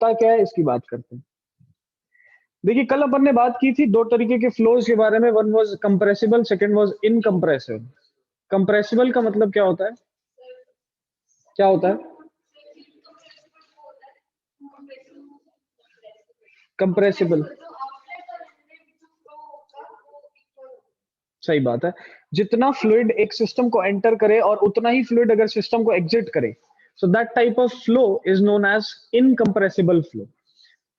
होता क्या है इसकी बात करते हैं। देखिए कल अपन ने बात की थी दो तरीके के फ्लोज के बारे में, one was compressible, second was incompressible. Compressible का मतलब क्या होता है, क्या होता है कंप्रेसिबल? सही बात है, जितना फ्लूइड एक सिस्टम को एंटर करे और उतना ही फ्लूइड अगर सिस्टम को एग्जिट करे, so that type of flow is known as incompressible flow.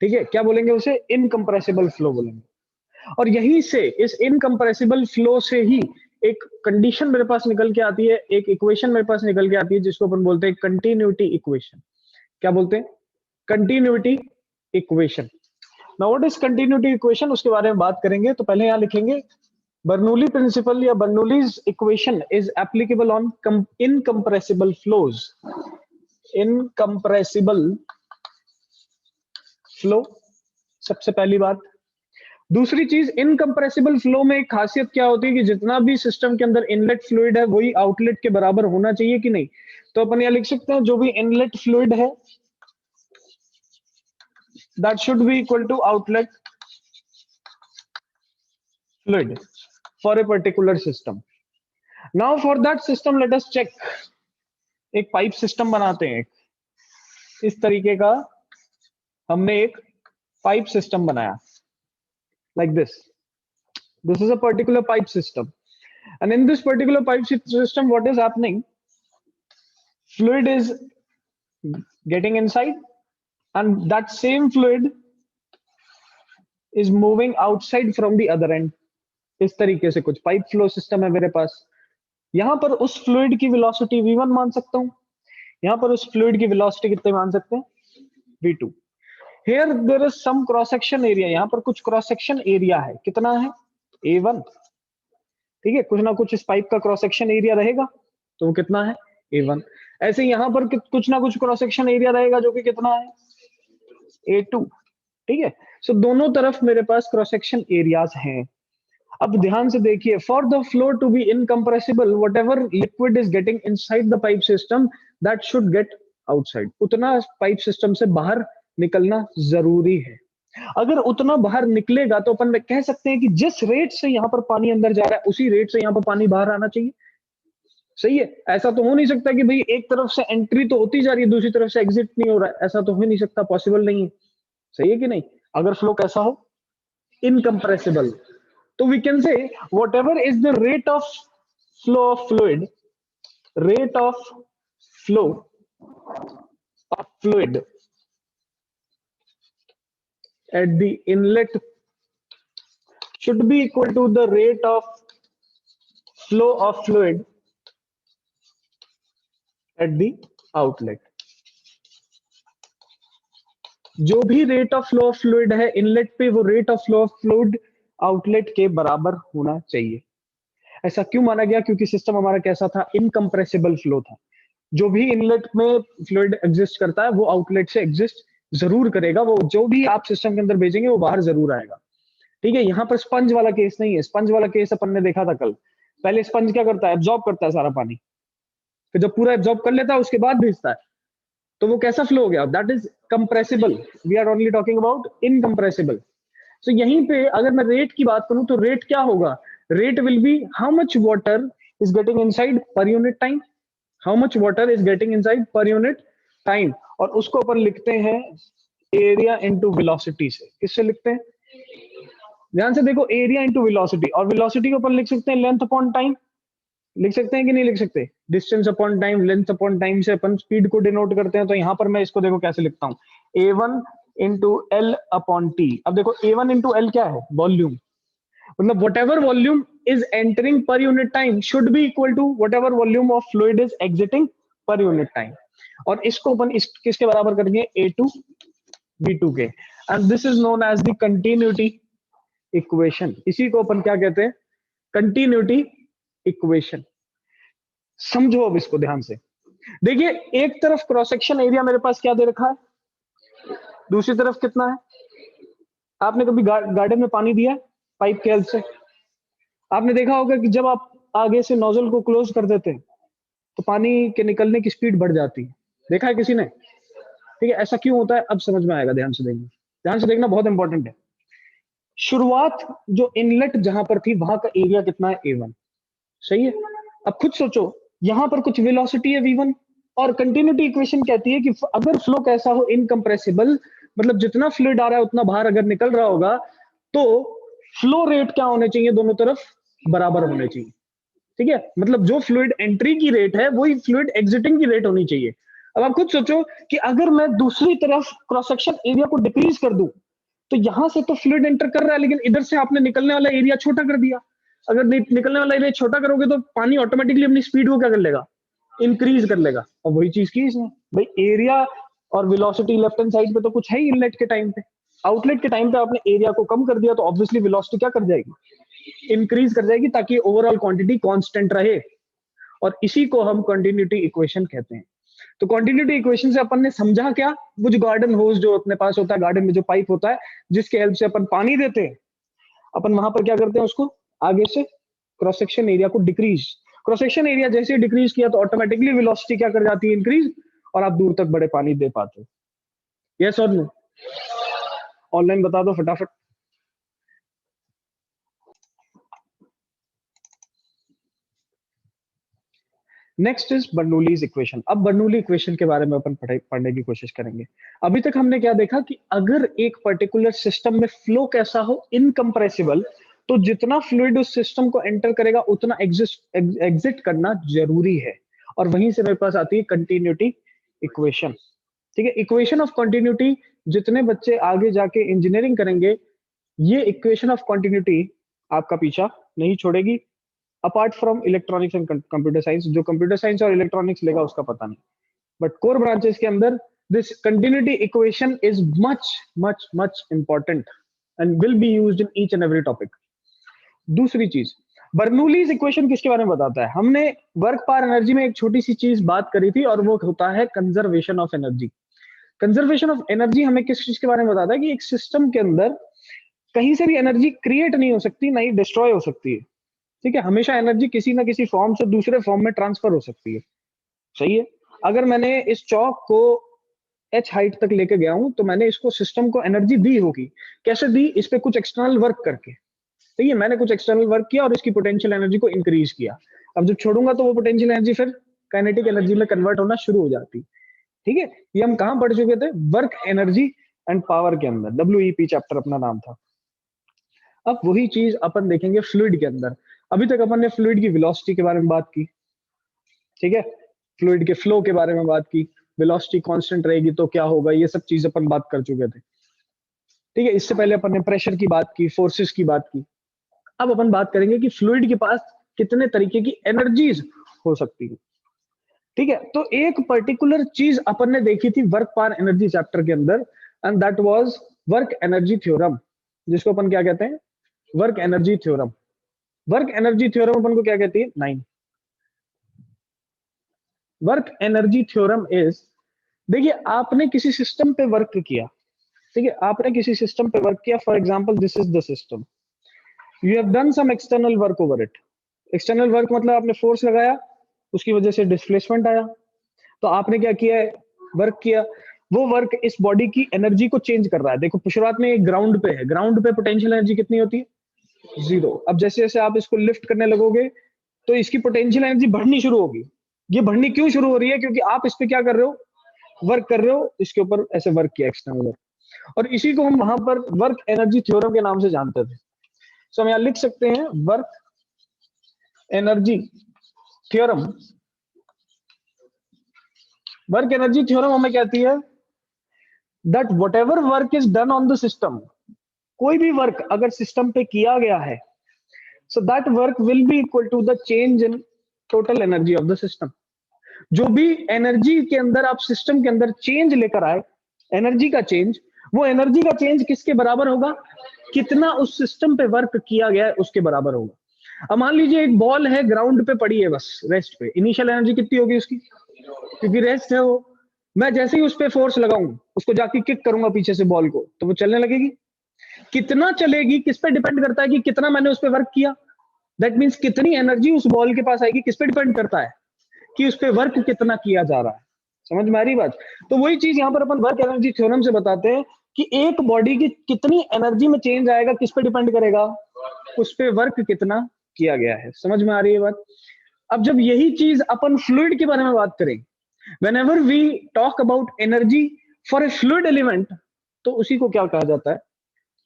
ठीक है, क्या बोलेंगे उसे? इनकंप्रेसिबल फ्लो बोलेंगे। और यहीं से, इस इनकंप्रेसिबल फ्लो से ही एक कंडीशन मेरे पास निकल के आती है, एक इक्वेशन मेरे पास निकल के आती है जिसको अपन बोलते हैं कंटिन्यूटी इक्वेशन। क्या बोलते हैं? Continuity equation. Now what is continuity equation, उसके बारे में बात करेंगे। तो पहले यहां लिखेंगे बर्नौली प्रिंसिपल या Bernoulli's equation is applicable on incompressible flows. Incompressible flow, सबसे पहली बात। दूसरी चीज, इनकंप्रेसिबल फ्लो में एक खासियत क्या होती है कि जितना भी सिस्टम के अंदर इनलेट फ्लूइड है वही आउटलेट के बराबर होना चाहिए कि नहीं। तो अपन यहां लिख सकते हैं जो भी इनलेट फ्लूइड है that should be equal to outlet fluid for a particular system. Now for that system let us check. एक पाइप सिस्टम बनाते हैं, इस तरीके का हमने एक पाइप सिस्टम बनाया, like this is a particular pipe system, and in this particular pipe system what is happening, fluid is getting inside and that same fluid is moving outside from the other end। इस तरीके से कुछ pipe flow system है मेरे पास। यहां पर उस fluid की वेलोसिटी v1 मान सकता हूं, यहां पर उस फ्लूइड की वेलोसिटी कितने मान सकते हैं? v2। Here there is some cross section area, यहां पर कुछ क्रॉस सेक्शन एरिया है, कितना है? a1। ठीक है, कुछ ना कुछ इस पाइप का क्रॉस सेक्शन एरिया रहेगा, तो वो कितना है? a1। ऐसे यहां पर कुछ ना कुछ क्रॉस सेक्शन एरिया रहेगा जो कि कितना है? a2। ठीक है, सो दोनों तरफ मेरे पास क्रॉस सेक्शन एरियाज हैं। अब ध्यान से देखिए, for the flow to be incompressible whatever liquid is getting inside the pipe system that should get outside. उतना पाइप सिस्टम से बाहर निकलना जरूरी है। अगर उतना बाहर निकलेगा तो अपन कह सकते हैं कि जिस रेट से यहां पर पानी अंदर जा रहा है उसी रेट से यहां पर पानी बाहर आना चाहिए। सही है, ऐसा तो हो नहीं सकता कि भाई एक तरफ से एंट्री तो होती जा रही है दूसरी तरफ से एग्जिट नहीं हो रहा है, ऐसा तो हो नहीं सकता, पॉसिबल नहीं है। सही है कि नहीं? अगर फ्लो कैसा हो? इनकंप्रेसिबल। तो we can say whatever is the rate of flow of fluid, rate of flow of fluid at the inlet should be equal to the rate of flow of fluid at the outlet। जो भी rate of flow of fluid है inlet पे, वो rate of flow of fluid outlet के बराबर होना चाहिए। ऐसा क्यों माना गया? क्योंकि सिस्टम हमारा कैसा था? इनकंप्रेसिबल फ्लो था। जो भी इनलेट में फ्लूइड एग्जिस्ट करता है वो आउटलेट से एग्जिस्ट जरूर करेगा, वो जो भी आप सिस्टम के अंदर भेजेंगे वो बाहर जरूर आएगा। ठीक है, यहां पर स्पंज वाला केस नहीं है। स्पंज वाला केस अपन ने देखा था कल। पहले स्पंज क्या करता है? एब्जॉर्ब करता है सारा पानी, फिर जब पूरा एब्जॉर्ब कर लेता है उसके बाद भेजता है। तो वो कैसा फ्लो हो गया? That is compressible. We are only talking about incompressible. So यहीं पे अगर मैं रेट की बात करूं तो रेट क्या होगा? Rate will be how much water is getting inside पर unit time. How much water is getting inside पर यूनिट टाइम। और उसको अपन लिखते हैं एरिया इंटू वेलोसिटी से। किससे लिखते हैं? ध्यान से देखो, एरिया इंटू वेलोसिटी। और वेलोसिटी को अपन लिख सकते हैं लेंथ अपॉन टाइम। लिख सकते हैं कि नहीं लिख सकते? Distance upon time, length upon time से अपन स्पीड को डिनोट करते हैं। तो यहां पर मैं इसको देखो कैसे लिखता हूं, a1 into L upon T. अब देखो a1 इंटू एल क्या है? वॉल्यूम। मतलब whatever volume is entering per unit time should be equal to whatever volume of fluid is exiting per unit time. और इसको अपन किसके बराबर करेंगे? a2 b2 के। And this is known as the continuity equation. इसी को अपन क्या कहते हैं? Continuity equation. समझो अब इसको ध्यान से। देखिए, एक तरफ क्रॉस सेक्शन एरिया मेरे पास क्या दे रखा है, दूसरी तरफ कितना है? आपने कभी गार्डन में पानी दिया है पाइप के हेल्प से? आपने देखा होगा कि जब आप आगे से नोजल को क्लोज कर देते हैं तो पानी के निकलने की स्पीड बढ़ जाती है। देखा है किसी ने? ठीक है, ऐसा क्यों होता है अब समझ में आएगा, ध्यान से देखना, ध्यान से देखना, बहुत इंपॉर्टेंट है। शुरुआत जो इनलेट जहां पर थी वहां का एरिया कितना है, A1, सही है। अब खुद सोचो, यहां पर कुछ वेलोसिटी है V1, और कंटिन्यूटी इक्वेशन कहती है कि अगर फ्लो कैसा हो, इनकंप्रेसिबल, मतलब जितना फ्लूइड आ रहा है उतना बाहर अगर निकल रहा होगा, तो फ्लो रेट क्या होने चाहिए, दोनों तरफ बराबर होने चाहिए। ठीक है, मतलब जो फ्लूइड एंट्री की रेट है वही फ्लूइड एग्जिटिंग की रेट होनी चाहिए। अब आप खुद सोचो कि अगर मैं दूसरी तरफ क्रॉस सेक्शन एरिया को डिक्रीज कर दूं, तो यहां से तो फ्लूइड एंटर कर रहा है, लेकिन इधर से आपने निकलने वाला एरिया छोटा कर दिया। अगर निकलने वाला एरिया छोटा करोगे तो पानी ऑटोमेटिकली अपनी स्पीड को क्या कर लेगा, इंक्रीज कर लेगा। और वही चीज की इसमें, भाई एरिया और वेलोसिटी लेफ्ट हैंड साइड पे तो कुछ है ही इनलेट के टाइम पे, आउटलेट के टाइम पे आपने एरिया को कम कर दिया, तो ऑब्वियसली वेलोसिटी क्या कर जाएगी, इंक्रीज कर जाएगी, ताकि ओवरऑल क्वांटिटी कांस्टेंट रहे। और इसी को हम कंटिन्यूटी इक्वेशन कहते हैं। तो कंटिन्यूटी इक्वेशन से अपन ने समझा क्या, वो जो गार्डन होज जो अपने पास होता है, गार्डन में जो पाइप होता है जिसके हेल्प से अपन पानी देते हैं, अपन वहां पर क्या करते हैं, उसको आगे से क्रॉस सेक्शन एरिया को डिक्रीज, क्रॉस सेक्शन एरिया जैसे डिक्रीज किया तो ऑटोमेटिकली वेलोसिटी क्या कर जाती है, इंक्रीज, और आप दूर तक बड़े पानी दे पाते हो। यस और नो, ऑनलाइन बता दो फटाफट। Next is Bernoulli's equation. अब बर्नौली इक्वेशन के बारे में अपन पढ़ने की कोशिश करेंगे। अभी तक हमने क्या देखा कि अगर एक पर्टिकुलर सिस्टम में फ्लो कैसा हो, इनकंप्रेसिबल, तो जितना फ्लूइड उस सिस्टम को एंटर करेगा उतना एग्जिट करना जरूरी है। और वहीं से मेरे पास आती है कंटिन्यूटी इक्वेशन। ठीक है, इक्वेशन ऑफ कंटिन्यूटी, जितने बच्चे आगे जाके इंजीनियरिंग करेंगे, ये इक्वेशन ऑफ कंटिन्यूटी आपका पीछा नहीं छोड़ेगी, apart from electronics and computer science. जो कंप्यूटर साइंस और इलेक्ट्रॉनिक्स लेगा उसका पता नहीं, बट कोर ब्रांचेस के अंदर this continuity equation is much much much important and will be used in each and every topic. दूसरी चीज, बर्नौलीज इक्वेशन किसके बारे में बताता है, हमने वर्क पावर एनर्जी में एक छोटी सी चीज बात करी थी, और वो होता है conservation of energy. Conservation of energy हमें किस चीज के बारे में बताता है कि एक सिस्टम के अंदर कहीं से भी एनर्जी क्रिएट नहीं हो सकती, ना ही डिस्ट्रॉय हो सकती है। ठीक है, हमेशा एनर्जी किसी ना किसी फॉर्म से दूसरे फॉर्म में ट्रांसफर हो सकती है, सही है। अगर मैंने इस चौक को h हाइट तक लेके गया हूं, तो मैंने इसको सिस्टम को एनर्जी दी होगी, कैसे दी, इस पे कुछ एक्सटर्नल वर्क करके। ठीक है, मैंने कुछ एक्सटर्नल वर्क किया और इसकी पोटेंशियल एनर्जी को इंक्रीज किया। अब जब छोड़ूंगा तो वो पोटेंशियल एनर्जी फिर काइनेटिक एनर्जी में कन्वर्ट होना शुरू हो जाती। ठीक है, ये हम कहां पढ़ चुके थे, वर्क एनर्जी एंड पावर के अंदर, WEP चैप्टर अपना नाम था। अब वही चीज अपन देखेंगे फ्लूइड के अंदर। अभी तक अपन ने फ्लूइड की वेलोसिटी के बारे में बात की, ठीक है, फ्लूइड के फ्लो के बारे में बात की, वेलोसिटी कांस्टेंट रहेगी तो क्या होगा, ये सब चीज अपन बात कर चुके थे। ठीक है, इससे पहले अपन ने प्रेशर की बात की, फोर्सेस की बात की। अब अपन बात करेंगे कि फ्लूइड के पास कितने तरीके की एनर्जीज हो सकती है। ठीक है, तो एक पर्टिकुलर चीज अपन ने देखी थी वर्क पावर एनर्जी चैप्टर के अंदर, and that was work energy theorem, जिसको अपन क्या कहते हैं, work energy theorem. Work energy theorem अपन को क्या कहती है, 9 वर्क एनर्जी थ्योरम इज, देखिए आपने किसी सिस्टम पे वर्क किया, ठीक है, आपने किसी सिस्टम पे वर्क किया, for example this is the system, you have done some external work over it. External work मतलब आपने फोर्स लगाया, उसकी वजह से डिस्प्लेसमेंट आया, तो आपने क्या किया है, वर्क किया। वो वर्क इस बॉडी की एनर्जी को चेंज कर रहा है। देखो शुरुआत में ग्राउंड पे है, ग्राउंड पे पोटेंशियल एनर्जी कितनी होती है, 0। अब जैसे जैसे आप इसको लिफ्ट करने लगोगे तो इसकी पोटेंशियल एनर्जी बढ़नी शुरू होगी। ये बढ़नी क्यों शुरू हो रही है, क्योंकि आप इस पे क्या कर रहे हो, वर्क कर रहे हो, इसके ऊपर ऐसे वर्क किया एक्सटर्नल वर्क, और इसी को हम वहां पर वर्क एनर्जी थ्योरम के नाम से जानते थे। सो हम यहां लिख सकते हैं work energy theorem. Work energy theorem हमें कहती है that whatever work is done on the system, कोई भी वर्क अगर सिस्टम पे किया गया है, so that work will be equal to the change in total energy of the system. जो भी एनर्जी के अंदर आप सिस्टम के अंदर चेंज लेकर आए, एनर्जी का चेंज, वो एनर्जी का चेंज किसके बराबर होगा, कितना उस सिस्टम पे वर्क किया गया है उसके बराबर होगा। अब मान लीजिए एक बॉल है, ग्राउंड पे पड़ी है, बस रेस्ट पे, इनिशियल एनर्जी कितनी होगी उसकी, क्योंकि रेस्ट है वो। मैं जैसे ही उस पे फोर्स लगाऊं, उसको जाके किक करूंगा पीछे से बॉल को, तो वो चलने लगेगी। कितना चलेगी किस पे डिपेंड करता है कि कितना मैंने उस पे वर्क किया। दैट मींस कितनी एनर्जी उस बॉल के पास आएगी किस पे डिपेंड करता है, कि उस पे वर्क कितना किया जा रहा है। समझ में आ रही बात? तो वही चीज यहाँ पर अपन वर्क एनर्जी थ्योरम से बताते हैं कि एक बॉडी की कितनी एनर्जी में चेंज आएगा किस पे डिपेंड करेगा, उस पे वर्क कितना किया गया है। समझ में आ रही है बात? अब जब यही चीज अपन फ्लूइड के बारे में बात करें, whenever we talk about energy for a fluid element, तो उसी को क्या कहा जाता है,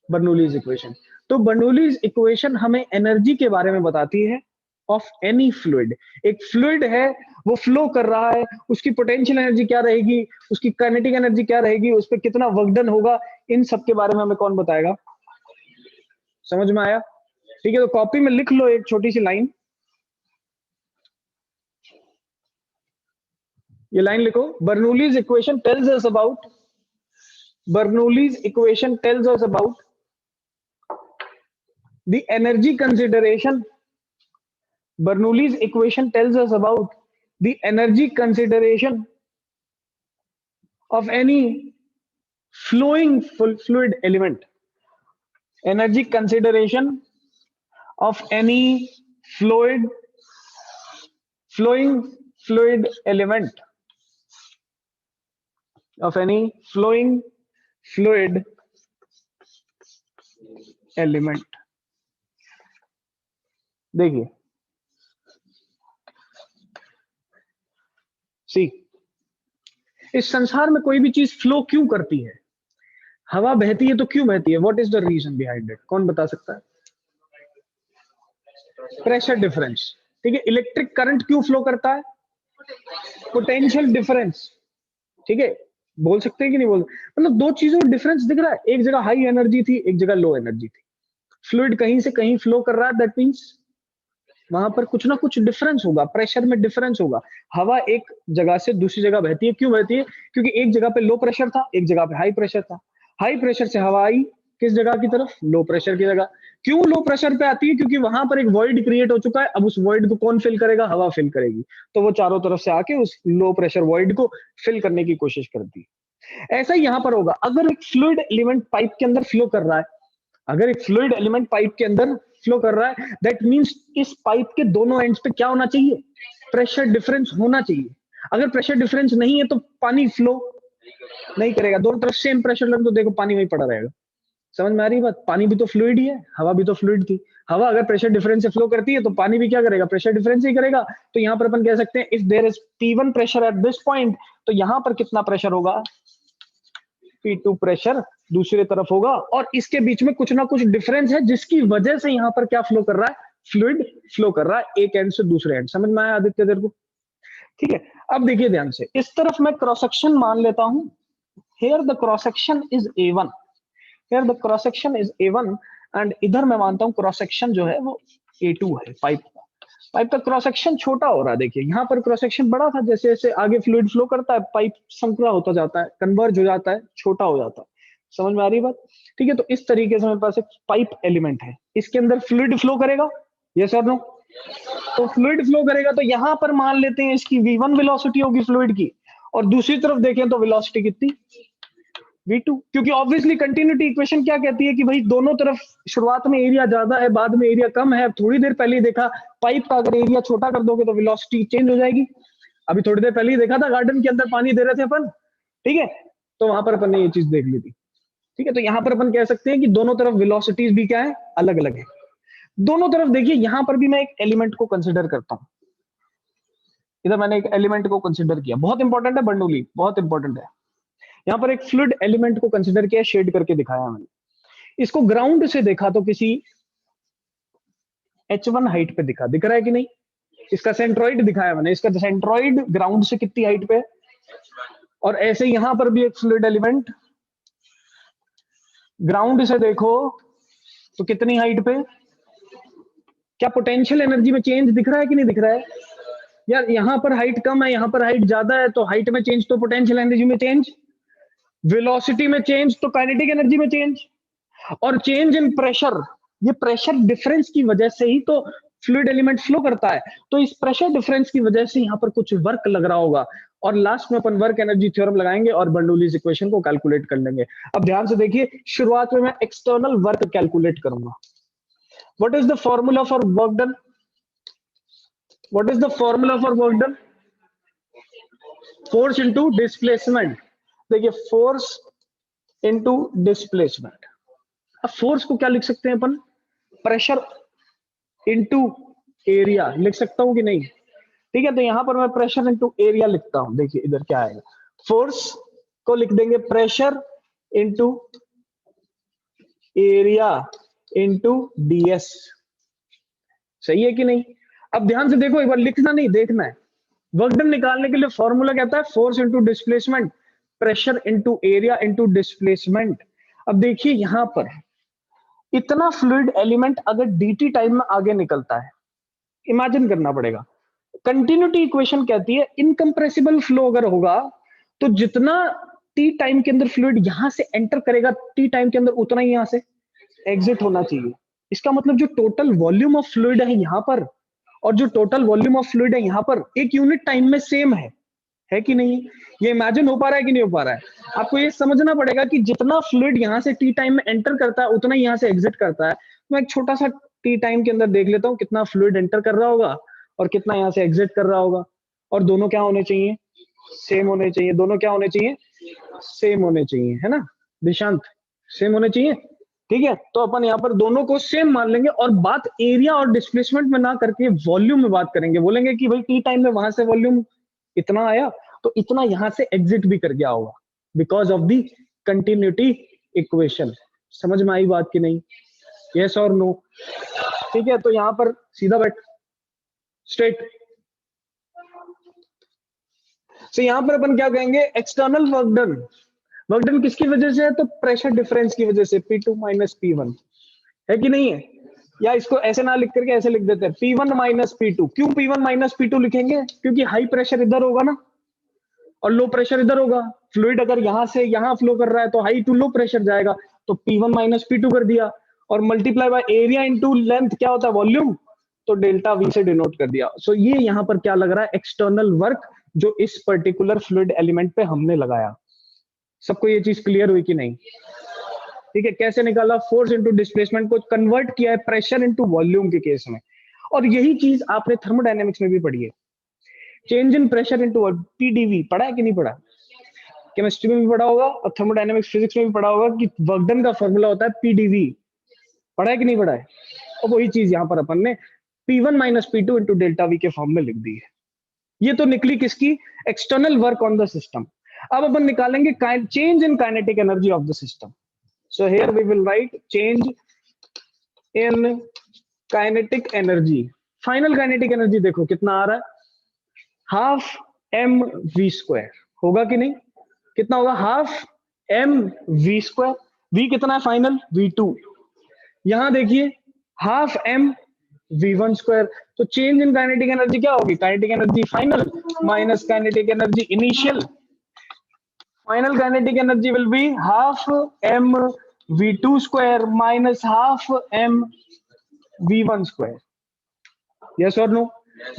बर्नौलीज इक्वेशन। तो बर्नौलीज इक्वेशन हमें एनर्जी के बारे में बताती है ऑफ एनी फ्लूइड। एक फ्लूइड है, वो फ्लो कर रहा है, उसकी पोटेंशियल एनर्जी क्या रहेगी, उसकी काइनेटिक एनर्जी क्या रहेगी, उस पर कितना वर्क डन होगा, इन सब के बारे में हमें कौन बताएगा। समझ में आया? ठीक है, तो कॉपी में लिख लो एक छोटी सी लाइन, ये लाइन लिखो, Bernoulli's equation tells us about, Bernoulli's equation tells us about the energy consideration. Bernoulli's equation tells us about the energy consideration of any flowing fluid element. Energy consideration of any flowing fluid element. Of any flowing fluid element. देखिए सी, इस संसार में कोई भी चीज flow क्यों करती है, हवा बहती है तो क्यों बहती है, what is the reason behind it, कौन बता सकता है? Pressure difference. ठीक है, इलेक्ट्रिक करंट क्यों फ्लो करता है, पोटेंशियल डिफरेंस। ठीक है, बोल सकते हैं कि नहीं बोल, मतलब दो चीजों में डिफरेंस दिख रहा है, एक जगह हाई एनर्जी थी, एक जगह लो एनर्जी थी, फ्लूइड कहीं से कहीं फ्लो कर रहा है, दैट मींस वहां पर कुछ ना कुछ डिफरेंस होगा, प्रेशर में डिफरेंस होगा। हवा एक जगह से दूसरी जगह बहती है, क्यों बहती है, क्योंकि एक जगह पे लो प्रेशर था, एक जगह पे हाई प्रेशर था, हाई प्रेशर से हवा आई किस जगह की तरफ, लो प्रेशर की जगह। क्यों लो प्रेशर पे आती है, क्योंकि वहां पर एक वॉइड क्रिएट हो चुका है, अब उस वॉइड को कौन फिल करेगा, हवा फिल करेगी, तो वो चारों तरफ से आके उस लो प्रेशर वॉइड को फिल करने की कोशिश करती है। ऐसा ही यहां पर होगा, अगर एक फ्लूइड एलिमेंट पाइप के अंदर फ्लो कर रहा है, अगर एक फ्लूइड एलिमेंट पाइप के अंदर फ्लो कर रहा है, दैट मींस इस पाइप के दोनों एंड्स पे क्या होना चाहिए, प्रेशर डिफरेंस होना चाहिए। अगर प्रेशर डिफरेंस नहीं है तो पानी फ्लो नहीं करेगा, दोनों तरफ सेम प्रेशर लगे तो देखो पानी वहीं पड़ा रहेगा। समझ में आ रही बात? पानी भी तो फ्लूइड ही है, हवा भी तो फ्लूइड थी, हवा अगर प्रेशर डिफरेंस से फ्लो करती है तो पानी भी क्या करेगा, प्रेशर डिफरेंस ही करेगा। तो यहां पर अपन कह सकते हैं if there is P1 pressure at this point, तो यहां पर कितना प्रेशर होगा, P2 प्रेशर दूसरी तरफ होगा, और इसके बीच में कुछ ना कुछ डिफरेंस है जिसकी वजह से यहां पर क्या फ्लो कर रहा है, फ्लूइड फ्लो कर रहा है एक एंड से दूसरे एंड। समझ में आया आदित्य तेरे को? ठीक है, अब देखिए ध्यान से, इस तरफ मैं क्रॉस सेक्शन मान लेता हूं, here the cross section is A1, here the cross section is A1, and इधर मैं मानता हूं क्रॉस सेक्शन जो है वो A2 है, पाइप का। पाइप का क्रॉस सेक्शन छोटा हो रहा है, देखिए यहाँ पर क्रॉस सेक्शन बड़ा था, जैसे जैसे आगे फ्लूइड फ्लो करता है पाइप संकरा होता जाता है, कन्वर्ज हो जाता है, छोटा हो जाता है। समझ में आ रही बात? ठीक है, तो इस तरीके से मेरे पास एक पाइप एलिमेंट है, इसके अंदर फ्लूइड फ्लो करेगा, यस और नो? तो फ्लूइड फ्लो करेगा, तो यहां पर मान लेते हैं इसकी V1 वेलोसिटी होगी फ्लूइड की, और दूसरी तरफ देखें तो वेलोसिटी कितनी, V2, क्योंकि ऑब्वियसली कंटिन्यूटी इक्वेशन क्या कहती है कि भाई दोनों तरफ शुरुआत में एरिया ज्यादा है, बाद में एरिया कम है। थोड़ी देर पहले ही देखा, पाइप का अगर एरिया छोटा कर दोगे तो वेलोसिटी चेंज हो जाएगी। अभी थोड़ी देर पहले ही देखा था, गार्डन के अंदर पानी दे रहे थे अपन, ठीक है, तो वहां पर अपन ने ये चीज देख ली थी। ठीक है, तो यहां पर अपन कह सकते हैं कि दोनों तरफ वेलोसिटीज भी क्या है, अलग अलग है। दोनों तरफ देखिए, यहां पर भी मैं एक एलिमेंट को कंसिडर करता हूं, इधर मैंने एक एलिमेंट को कंसिडर किया, बहुत इंपॉर्टेंट है बर्नौली, बहुत इंपॉर्टेंट है। यहां पर एक फ्लूइड एलिमेंट को कंसिडर किया, शेड करके दिखाया मैंने, इसको ग्राउंड से देखा तो किसी H1 हाइट पे दिख रहा है कि नहीं, इसका सेंट्रॉइड दिखाया मैंने, इसका सेंट्रॉइड ग्राउंड से कितनी हाइट पे है, और ऐसे यहां पर भी एक फ्लूइड एलिमेंट ग्राउंड से देखो तो कितनी हाइट पे, क्या पोटेंशियल एनर्जी में चेंज दिख रहा है कि नहीं दिख रहा है? यार यहां पर हाइट कम है, यहां पर हाइट ज्यादा है, तो हाइट में चेंज तो पोटेंशियल एनर्जी में चेंज, वेलोसिटी में चेंज तो काइनेटिक एनर्जी में चेंज, और चेंज इन प्रेशर, ये प्रेशर डिफरेंस की वजह से ही तो फ्लूइड एलिमेंट फ्लो करता है। तो इस प्रेशर डिफरेंस की वजह से यहां पर कुछ वर्क लग रहा होगा, और लास्ट में अपन वर्क एनर्जी थ्योरम लगाएंगे और बर्नौलीज इक्वेशन को कैलकुलेट कर लेंगे। अब ध्यान से देखिए, शुरुआत में मैं एक्सटर्नल वर्क कैलकुलेट करूंगा। What is the formula for work done, what is the formula for work done, force into displacement. देखिए फोर्स इंटू डिस्प्लेसमेंट। अब फोर्स को क्या लिख सकते हैं अपन, प्रेशर इंटू एरिया लिख सकता हूं कि नहीं। ठीक है, तो यहां पर मैं प्रेशर इंटू एरिया लिखता हूं। देखिए इधर क्या आएगा, फोर्स को लिख देंगे pressure into area into DS. सही है कि नहीं। अब ध्यान से देखो, एक बार लिखना नहीं देखना है। वर्क डन निकालने के लिए फॉर्मूला कहता है force into displacement, pressure into area into displacement. अब देखिए यहां पर इतना फ्लूइड एलिमेंट अगर डीटी टाइम में आगे निकलता है, इमेजिन करना पड़ेगा। कंटिन्यूटी इक्वेशन कहती है इनकंप्रेसिबल फ्लो अगर होगा तो जितना टी टाइम के अंदर फ्लूइड यहां से एंटर करेगा टी टाइम के अंदर, उतना ही यहां से एग्जिट होना चाहिए। इसका मतलब जो टोटल वॉल्यूम ऑफ फ्लूइड है यहां पर और जो टोटल वॉल्यूम ऑफ फ्लूइड है यहां पर एक यूनिट टाइम में सेम है कि नहीं। ये इमेजिन हो पा रहा है कि नहीं हो पा रहा है। आपको ये समझना पड़ेगा कि जितना फ्लूइड यहां से टी टाइम में एंटर करता है उतना ही यहां से एग्जिट करता है। मैं एक छोटा सा टी टाइम के अंदर देख लेता हूं कितना फ्लूइड एंटर कर रहा होगा और कितना यहां से एग्जिट कर रहा होगा। और दोनों क्या होने चाहिए, सेम होने चाहिए। दोनों क्या होने चाहिए, सेम होने चाहिए, है ना दिशांत, सेम होने चाहिए। ठीक है, तो अपन यहाँ पर दोनों को सेम मान लेंगे और बात एरिया और डिस्प्लेसमेंट में ना करके वॉल्यूम में बात करेंगे। बोलेंगे कि भाई टी टाइम में वहां से वॉल्यूम इतना आया तो इतना यहां से एग्जिट भी कर गया होगा because of the continuity equation. समझ में आई बात की नहीं, यस और नो। ठीक है, तो यहां पर सीधा बैठ स्ट्रेट। तो यहां पर अपन क्या कहेंगे, external work done. Work done किसकी वजह से है, तो प्रेशर डिफरेंस की वजह से, P2 माइनस P1, है कि नहीं है। या इसको ऐसे ना लिख करके ऐसे लिख देते हैं P1 माइनस P2। क्यों P1 माइनस P2 लिखेंगे, क्योंकि हाई प्रेशर इधर होगा ना और लो प्रेशर इधर होगा। फ्लूइड अगर यहां से यहां फ्लो कर रहा है तो हाई टू लो प्रेशर जाएगा, तो P1 माइनस P2 कर दिया और multiply by area into length क्या होता है, वॉल्यूम, तो डेल्टा वी से डिनोट कर दिया। सो ये यहां पर क्या लग रहा है, एक्सटर्नल वर्क जो इस पर्टिकुलर फ्लूइड एलिमेंट पे हमने लगाया। सबको ये चीज क्लियर हुई कि नहीं। ठीक है, कैसे निकाला, फोर्स इंटू डिस्प्लेसमेंट को कन्वर्ट किया है प्रेशर इंटू वॉल्यूम के केस में। और यही चीज आपने थर्मोडायनेमिक्स में भी पढ़ी है, change in pressure into PDV. पढ़ा है कि नहीं पढ़ा, केमिस्ट्री में भी पढ़ा होगा और थर्मोडायनेमिक्स फिजिक्स में भी पढ़ा होगा कि वर्क डन का फॉर्मूला होता है पीडीवी। पढ़ा है कि नहीं पढ़ा है। और वही चीज यहाँ पर अपन ने P1 minus P2 into delta V के फॉर्म में लिख दी है। ये तो निकली किसकी, external work on the system. अब अपन निकालेंगे change in kinetic energy of the system. So here we will write change in kinetic energy. Final kinetic energy देखो कितना आ रहा है, हाफ एम वी स्क्वायर। होगा कि नहीं, कितना होगा, half M V square. V कितना है फाइनल, V2। यहां देखिए हाफ एम V1 स्क्वायर। तो चेंज इन काइनेटिक एनर्जी क्या होगी, kinetic energy final minus kinetic energy initial. Final kinetic energy will be half M V2 square minus half M V1 square. Yes और no.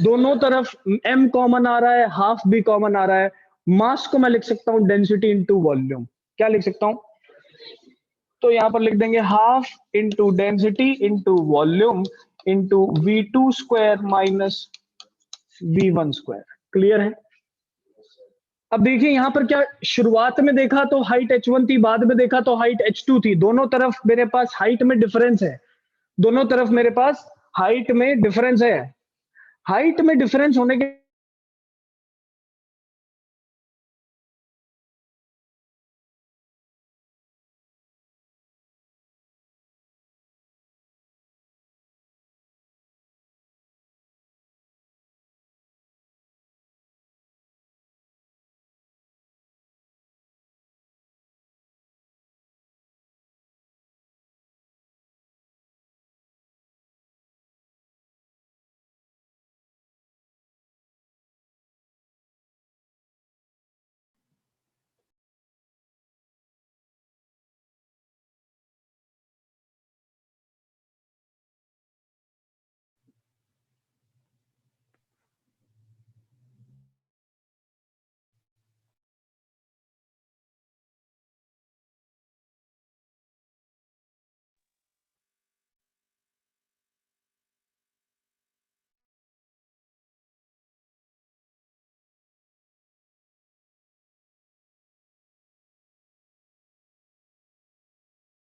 दोनों तरफ m common आ रहा है, half भी common आ रहा है। मास को मैं लिख सकता हूं डेंसिटी इंटू वॉल्यूम। क्या लिख सकता हूं, तो यहां पर लिख देंगे half into density into volume into V2 square minus V1 square. Clear है। अब देखिए यहां पर क्या, शुरुआत में देखा तो हाइट h1 थी, बाद में देखा तो हाइट h2 थी। दोनों तरफ मेरे पास हाइट में डिफरेंस है, दोनों तरफ मेरे पास हाइट में डिफरेंस है। हाइट में डिफरेंस होने के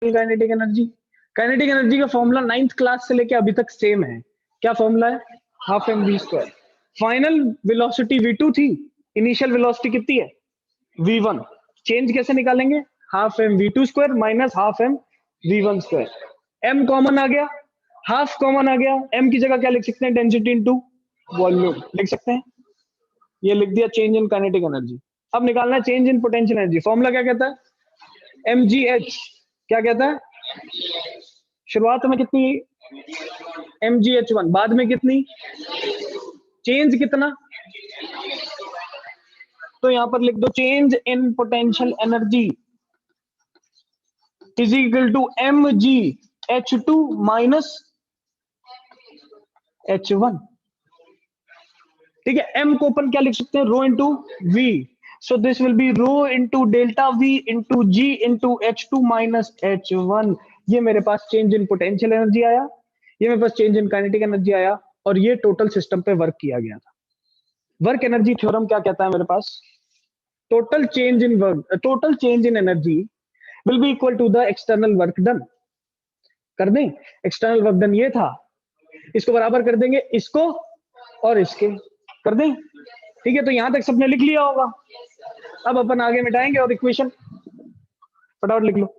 काइनेटिक एनर्जी, काइनेटिक एनर्जी का फॉर्मूला 9th क्लास से लेके अभी तक सेम है। क्या फॉर्मूला है? Half M V square. Final velocity v2 थी, इनिशियल वेलोसिटी कितनी है? v1। चेंज कैसे निकालेंगे? Half M V two square minus half M v1 square. m common आ गया, हाफ कॉमन आ गया, m की जगह क्या लिख सकते हैं? डेंसिटी इनटू वॉल्यूम लिख सकते हैं। ये लिख दिया चेंज इन काइनेटिक एनर्जी। अब निकालना है change in potential energy. Formula क्या कहता है? mgh। क्या कहता है? शुरुआत में कितनी? mgh1, बाद में कितनी? चेंज कितना? तो यहां पर लिख दो change in potential energy is equal to mgh2 minus h1। ठीक है, m को अपन क्या लिख सकते हैं? Rho into V. So this will be rho into delta V into G into h2 minus h1। ये मेरे पास चेंज इन पोटेंशियल एनर्जी आया, ये मेरे पास चेंज इन काइनेटिक एनर्जी आया, और ये टोटल सिस्टम पे वर्क किया गया था। वर्क एनर्जी थ्योरम क्या कहता है मेरे पास? Total change in work, total change in energy will be equal to the external work done. कर दें? एक्सटर्नल वर्क डन ये था, इसको बराबर कर देंगे इसको और इसके, कर दें? ठीक है, तो यहां तक सबने लिख लिया होगा। अब अपन आगे मिटाएंगे और इक्वेशन फटाफट लिख लो।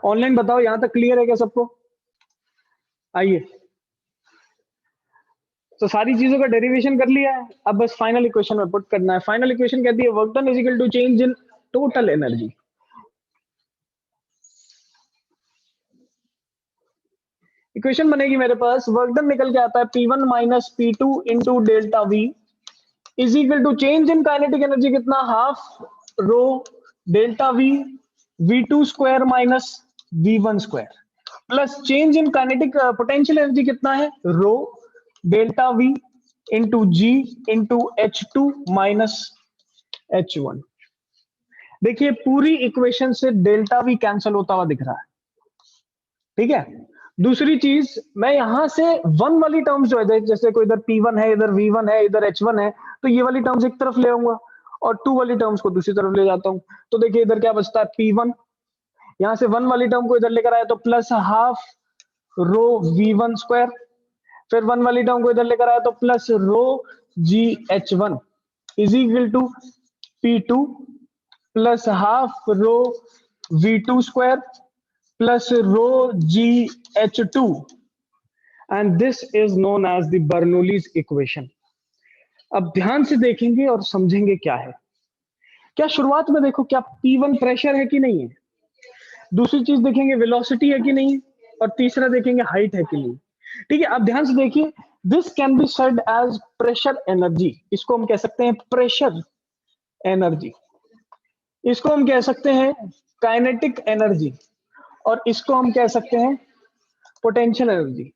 ऑनलाइन बताओ यहां तक क्लियर है क्या सबको? आइए, तो सारी चीजों का डेरिवेशन कर लिया है, अब बस फाइनल इक्वेशन में पुट करना है। फाइनल इक्वेशन कहती है work done is equal to change in total energy. Equation बनेगी मेरे पास, वर्क डन निकल के आता है P1 minus P2 into delta V is equal to change in kinetic energy कितना? Half rho delta V V2 square minus V1 square plus change in kinetic potential energy कितना है? Rho delta V into G into H2 minus H1। देखिए पूरी equation से delta V cancel होता हुआ दिख रहा है। ठीक है, दूसरी चीज, मैं यहां से वन वाली टर्म्स जो है, जैसे कोई इधर P1 है, इधर V1 है, इधर H1 है, तो ये वाली टर्म्स एक तरफ ले आऊंगा और टू वाली टर्म्स को दूसरी तरफ ले जाता हूं। तो देखिए इधर क्या बचता है? P1, यहां से वन वाली टर्म को इधर लेकर आया तो plus half rho V1 square, फिर वन वाली टर्म को इधर लेकर आया तो plus rho GH1 is equal to P2 plus half rho V2 square plus rho GH2 and this is known as the Bernoulli's equation. अब ध्यान से देखेंगे और समझेंगे क्या है। क्या शुरुआत में देखो क्या P1 प्रेशर है कि नहीं है, दूसरी चीज देखेंगे वेलोसिटी है कि नहीं, और तीसरा देखेंगे हाइट है कि नहीं। ठीक है, अब ध्यान से देखिए, this can be said as pressure energy, इसको हम कह सकते हैं प्रेशर एनर्जी, इसको हम कह सकते हैं काइनेटिक एनर्जी, और इसको हम कह सकते हैं पोटेंशियल एनर्जी।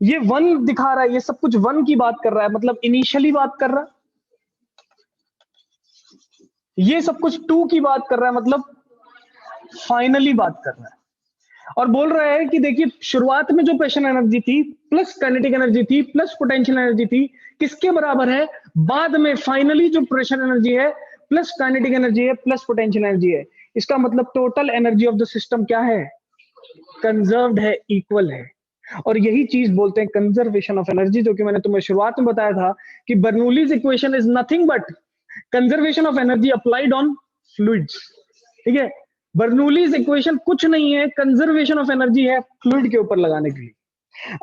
ये वन दिखा रहा है, ये सब कुछ वन की बात कर रहा है, मतलब इनिशियली बात कर रहा है। ये सब कुछ टू की बात कर रहा है, मतलब फाइनली बात कर रहा है। और बोल रहा है कि देखिए शुरुआत में जो प्रेशर एनर्जी थी प्लस काइनेटिक एनर्जी थी प्लस पोटेंशियल एनर्जी थी, किसके बराबर है? बाद में फाइनली जो प्रेशर एनर्जी है प्लस काइनेटिक एनर्जी है प्लस पोटेंशियल एनर्जी है। इसका मतलब total energy of the system क्या है? कंजर्व्ड है, इक्वल है। और यही चीज बोलते हैं कंजर्वेशन ऑफ एनर्जी, जो कि मैंने तुम्हें शुरुआत में बताया था कि Bernoulli's equation is nothing but conservation of energy applied on fluids. ठीक है, बर्नौलीज इक्वेशन कुछ नहीं है, कंजर्वेशन ऑफ एनर्जी है फ्लूइड के ऊपर लगाने के लिए।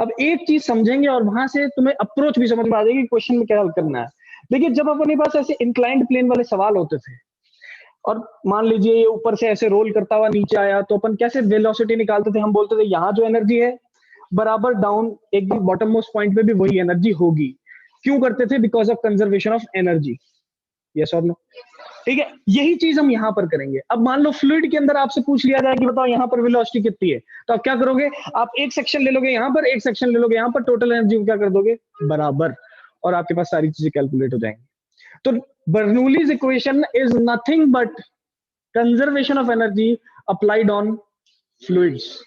अब एक चीज समझेंगे और वहां से तुम्हें अप्रोच भी समझ में आ जाएगी क्वेश्चन में क्या हल करना है। देखिए जब अपने पास ऐसे इंक्लाइंड प्लेन वाले सवाल होते थे और मान लीजिए ये ऊपर से ऐसे रोल करता हुआ नीचे आया, तो अपन कैसे वेलोसिटी निकालते थे? हम बोलते थे यहाँ जो एनर्जी है बराबर डाउन एक भी बॉटम मोस्ट पॉइंट पे भी वही एनर्जी होगी। क्यों करते थे? Because of conservation of energy. Yes और नो? ठीक है, यही चीज हम यहां पर करेंगे। अब मान लो फ्लूइड के अंदर आपसे पूछ लिया जाए कि बताओ यहां पर वेलोसिटी कितनी है, तो आप क्या करोगे? आप एक सेक्शन ले लोगे यहां पर, एक सेक्शन ले लोगे यहां पर, टोटल एनर्जी को क्या कर दोगे? बराबर, और आपके पास सारी चीजें कैलकुलेट हो जाएंगी। तो Bernoulli's equation is nothing but conservation of energy applied on fluids.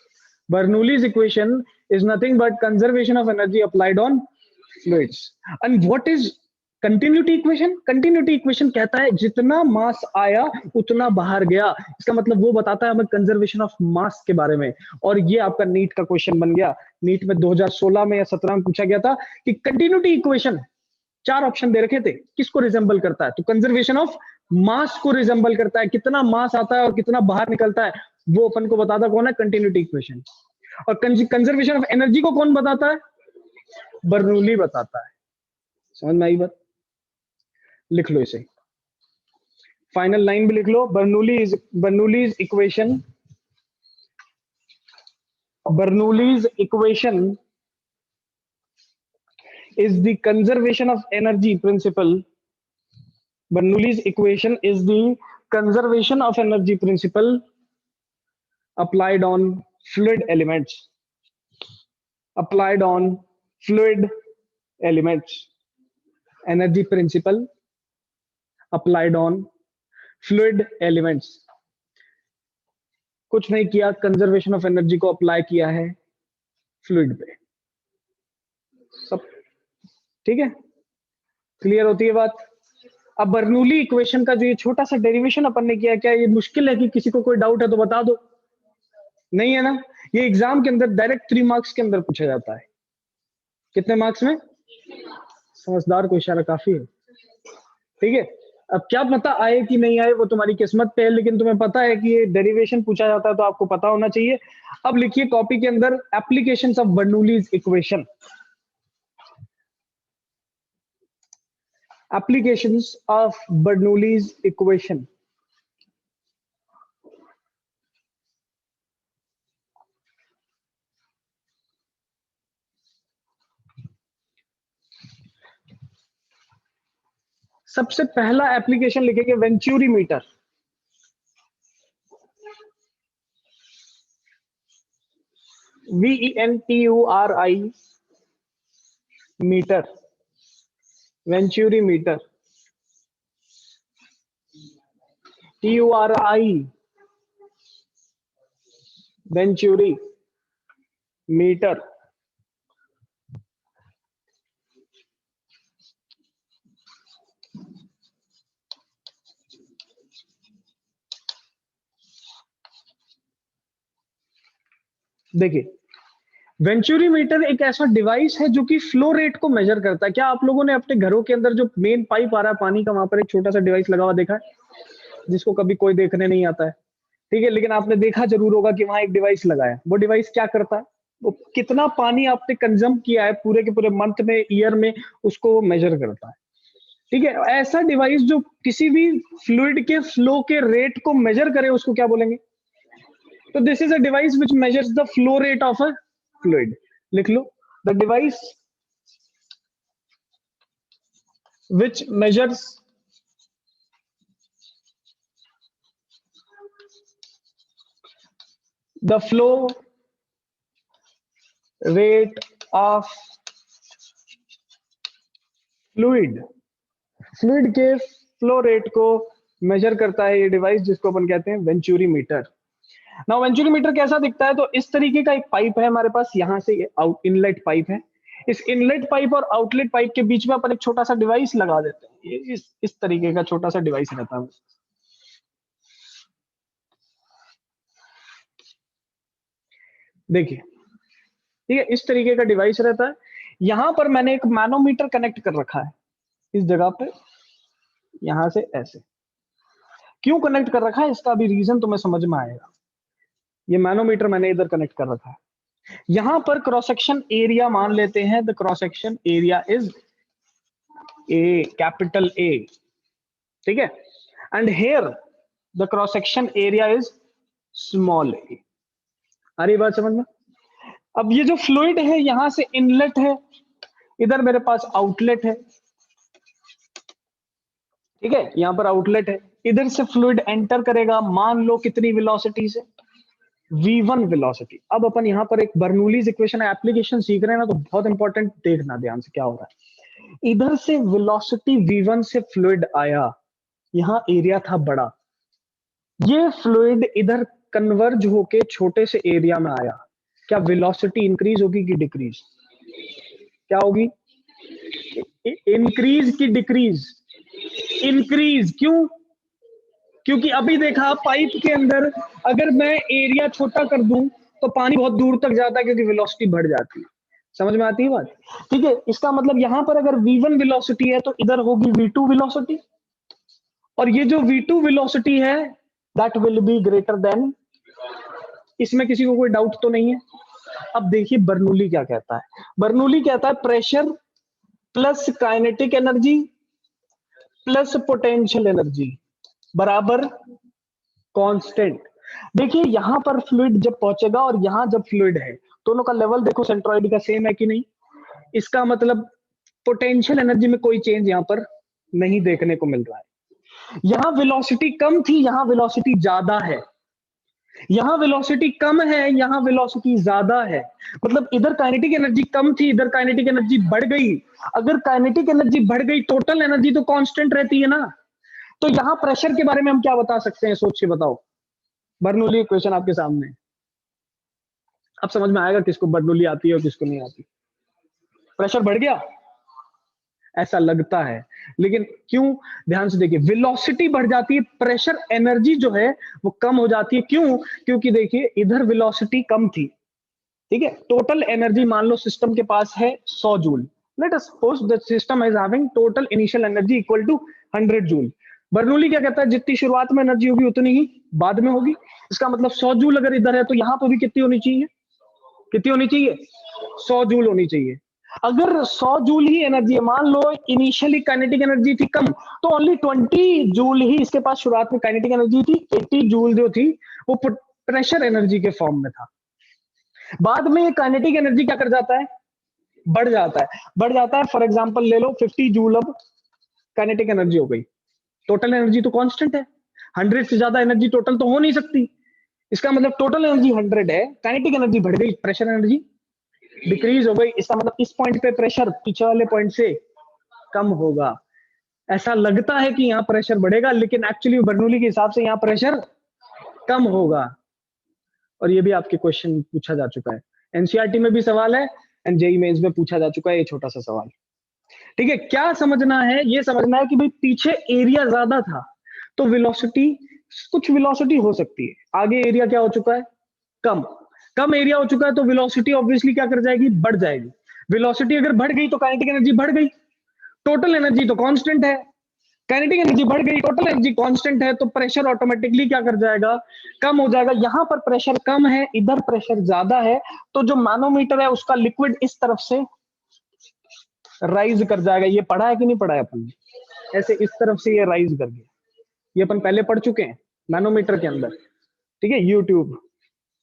Bernoulli's equation is nothing but conservation of energy applied on fluids. And what is continuity equation कहता है जितना मास आया उतना बाहर गया, इसका मतलब वो बताता है हमें कंजर्वेशन ऑफ मास के बारे में। और ये आपका नीट का क्वेश्चन बन गया। नीट में 2016 में या 17 में पूछा गया था कि कंटिन्यूटी इक्वेशन, 4 ऑप्शन दे रखे थे, किसको रिजेंबल करता है? तो कंजर्वेशन ऑफ मास को रिजेंबल करता है। कितना मास आता है और कितना बाहर निकलता है वो अपन को बताता कौन है? Continuity equation. और कंजर्वेशन ऑफ एनर्जी को कौन बताता है? बर्नौली बताता है। समझ में आई बात? लिख लो इसे, फाइनल लाइन भी लिख लो। Bernoulli's equation is the conservation of energy principle. Bernoulli's equation is the conservation of energy principle applied on fluid elements. Applied on fluid elements. Energy principle applied on fluid elements. कुछ नहीं किया, conservation of energy को apply किया है fluid पे। सब ठीक है, क्लियर होती है बात? अब बर्नौली इक्वेशन का जो ये छोटा सा डेरिवेशन अपन ने किया, क्या ये मुश्किल है? कि किसी को कोई डाउट है तो बता दो। नहीं है ना? ये एग्जाम के अंदर डायरेक्ट 3 मार्क्स के अंदर पूछा जाता है। कितने मार्क्स में? समझदार को इशारा काफी है। ठीक है, अब क्या पता आए कि नहीं आए वो तुम्हारी किस्मत पे है, लेकिन तुम्हें पता है कि ये डेरिवेशन पूछा जाता है तो आपको पता होना चाहिए। अब लिखिए कॉपी के अंदर applications of Bernoulli's equation. Applications of Bernoulli's equation. सबसे पहला एप्लीकेशन लिखेंगे venturi meter. VENTURI metre, venturi meter, TURI venturi meter. देखिए, वेंचुरी मीटर एक ऐसा डिवाइस है जो कि फ्लो रेट को मेजर करता है। क्या आप लोगों ने अपने घरों के अंदर जो मेन पाइप आ रहा है पानी का, वहां पर एक छोटा सा डिवाइस लगा हुआ देखा है, जिसको कभी कोई देखने नहीं आता है? ठीक है, लेकिन आपने देखा जरूर होगा कि वहां एक डिवाइस लगा है। वो डिवाइस क्या करता है? वो कितना पानी आपने कंज्यूम किया है पूरे के पूरे मंथ में, ईयर में, उसको वो मेजर करता है। ठीक है, ऐसा डिवाइस जो किसी भी फ्लूइड के फ्लो के रेट को मेजर करे उसको क्या बोलेंगे? तो this is a device which measures the flow rate of a fluid. लिख लो, the device which measures the flow rate of fluid, fluid के फ्लो रेट को मेजर करता है ये डिवाइस, जिसको अपन कहते हैं venturi meter. Now venturi meter कैसा दिखता है? तो इस तरीके का एक पाइप है हमारे पास, यहां से आउट इनलेट पाइप है। इस इनलेट पाइप और आउटलेट पाइप के बीच में अपन एक छोटा सा डिवाइस लगा देते हैं। ये इस तरीके का छोटा सा डिवाइस रहता है। देखिए, ठीक है, इस तरीके का डिवाइस रहता है। यहां पर मैंने एक मैनोमीटर कनेक्ट कर रखा है इस जगह पे, यहां से ऐसे। क्यों कनेक्ट कर रखा है इसका भी रीजन तुम्हें समझ में आएगा। ये मैनोमीटर मैंने इधर कनेक्ट कर रखा है। यहां पर क्रॉस सेक्शन एरिया मान लेते हैं, the cross section area is A, capital A. ठीक है, and here the cross section area is small A. आ रही बात समझ में? अब ये जो फ्लूइड है, यहां से इनलेट है, इधर मेरे पास आउटलेट है। ठीक है, यहां पर आउटलेट है, इधर से फ्लूइड एंटर करेगा, मान लो कितनी वेलोसिटी से? v1 velocity. अब अपन यहां पर एक बर्नौलीज इक्वेशन एप्लीकेशन सीख रहे हैं ना, तो बहुत इंपॉर्टेंट देखना ध्यान से क्या हो रहा है। इधर से वेलोसिटी v1 से फ्लूइड आया, यहां एरिया था बड़ा, ये फ्लूइड इधर कन्वर्ज होके छोटे से एरिया में आया। क्या वेलोसिटी इंक्रीज होगी कि डिक्रीज? क्या होगी? इंक्रीज की डिक्रीज? इंक्रीज। क्यों? क्योंकि अभी देखा पाइप के अंदर अगर मैं एरिया छोटा कर दूं तो पानी बहुत दूर तक जाता है क्योंकि वेलोसिटी बढ़ जाती है। समझ में आती है बात? ठीक है, इसका मतलब यहां पर अगर v1 वेलोसिटी है तो इधर होगी v2 वेलोसिटी, और ये जो v2 वेलोसिटी है that will be greater than. इसमें किसी को कोई डाउट तो नहीं है? अब देखिए बर्नूली क्या कहता है। बर्नूली कहता है pressure plus kinetic energy plus potential energy बराबर कांस्टेंट। देखिए यहां पर फ्लूइड जब पहुंचेगा और यहां जब फ्लूइड है, दोनों का लेवल देखो सेंट्रॉइड का सेम है कि नहीं? इसका मतलब पोटेंशियल एनर्जी में कोई चेंज यहां पर नहीं देखने को मिल रहा है। यहां वेलोसिटी कम थी, यहां वेलोसिटी ज्यादा है। यहां वेलोसिटी कम है, यहां वेलोसिटी ज्यादा है। मतलब इधर काइनेटिक एनर्जी कम थी, इधर काइनेटिक एनर्जी बढ़ गई। अगर काइनेटिक एनर्जी बढ़ गई, टोटल एनर्जी तो कांस्टेंट रहती है ना। तो यहां प्रेशर के बारे में हम क्या बता सकते हैं, सोच के बताओ। बर्नौली इक्वेशन आपके सामने। अब समझ में आएगा किसको बर्नौली आती है और किसको नहीं आती। प्रेशर बढ़ गया ऐसा लगता है, लेकिन क्यों? ध्यान से देखिए, वेलोसिटी बढ़ जाती है, प्रेशर एनर्जी जो है वो कम हो जाती है। क्यों? क्योंकि देखिए इधर वेलोसिटी कम थी, ठीक है। टोटल एनर्जी मान लो सिस्टम के पास है 100 joule. Let us suppose the system is having total initial energy equal to 100 joule. Bernoulli क्या कहता है, जितनी शुरुआत में एनर्जी होगी उतनी ही बाद में होगी। इसका मतलब 100 जूल अगर इधर है तो यहां पर भी कितनी होनी चाहिए? कितनी होनी चाहिए? 100 जूल होनी चाहिए। अगर 100 जूल ही एनर्जी है, मान लो इनिशियली काइनेटिक एनर्जी थी कम, तो ओनली 20 जूल ही इसके पास शुरुआत में काइनेटिक एनर्जी थी। 80 जूल जो थी वो प्रेशर एनर्जी के फॉर्म में था। बाद में ये काइनेटिक एनर्जी क्या कर जाता है? बढ़ जाता है। बढ़ जाता है, फॉर एग्जांपल ले लो 50 जूल अब काइनेटिक एनर्जी हो गई। टोटल एनर्जी तो कांस्टेंट है, 100 से ज्यादा एनर्जी टोटल तो हो नहीं सकती। इसका मतलब टोटल एनर्जी 100 है, काइनेटिक एनर्जी बढ़ गई, प्रेशर एनर्जी डिक्रीज हो गई। इसका मतलब इस पॉइंट पे प्रेशर पीछे वाले पॉइंट से कम होगा। ऐसा लगता है कि यहां प्रेशर बढ़ेगा, लेकिन एक्चुअली बर्नौली के हिसाब से यहां प्रेशर कम होगा। और ये भी आपके क्वेश्चन पूछा जा चुका है, एनसीईआरटी में भी सवाल है एंड जेईई मेंस में पूछा जा चुका है ये छोटा सा सवाल। ठीक है, क्या समझना है? ये समझना है कि भाई पीछे एरिया ज्यादा था तो वेलोसिटी, कुछ वेलोसिटी हो सकती है। आगे एरिया क्या हो चुका है? कम। कम एरिया हो चुका है तो वेलोसिटी ऑब्वियसली क्या कर जाएगी? बढ़ जाएगी। वेलोसिटी अगर बढ़ गई तो काइनेटिक एनर्जी बढ़ गई। टोटल एनर्जी तो कांस्टेंट है, काइनेटिक एनर्जी बढ़ गई, टोटल एनर्जी कांस्टेंट है, तो प्रेशर ऑटोमेटिकली क्या कर जाएगा? कम हो जाएगा। यहां पर प्रेशर कम है, इधर प्रेशर ज्यादा है, तो जो मैनोमीटर है उसका लिक्विड इस तरफ से राइज कर जाएगा। ये पढ़ा है कि नहीं पढ़ा है अपन ने? ऐसे इस तरफ से ये राइज कर गया। ये अपन पहले पढ़ चुके हैं मैनोमीटर के अंदर, ठीक है, यूट्यूब।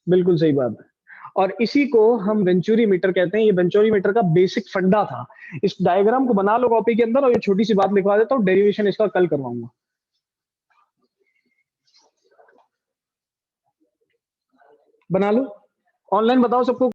बिल्कुल सही बात है। और इसी को हम वेंचुरी मीटर कहते हैं। ये वेंचुरी मीटर का बेसिक फंडा था। इस डायग्राम को बना लो कॉपी के अंदर, और ये छोटी सी बात लिखवा देता हूँ, डेरिवेशन इसका कल करवाऊंगा। बना लो, ऑनलाइन बताओ सबको।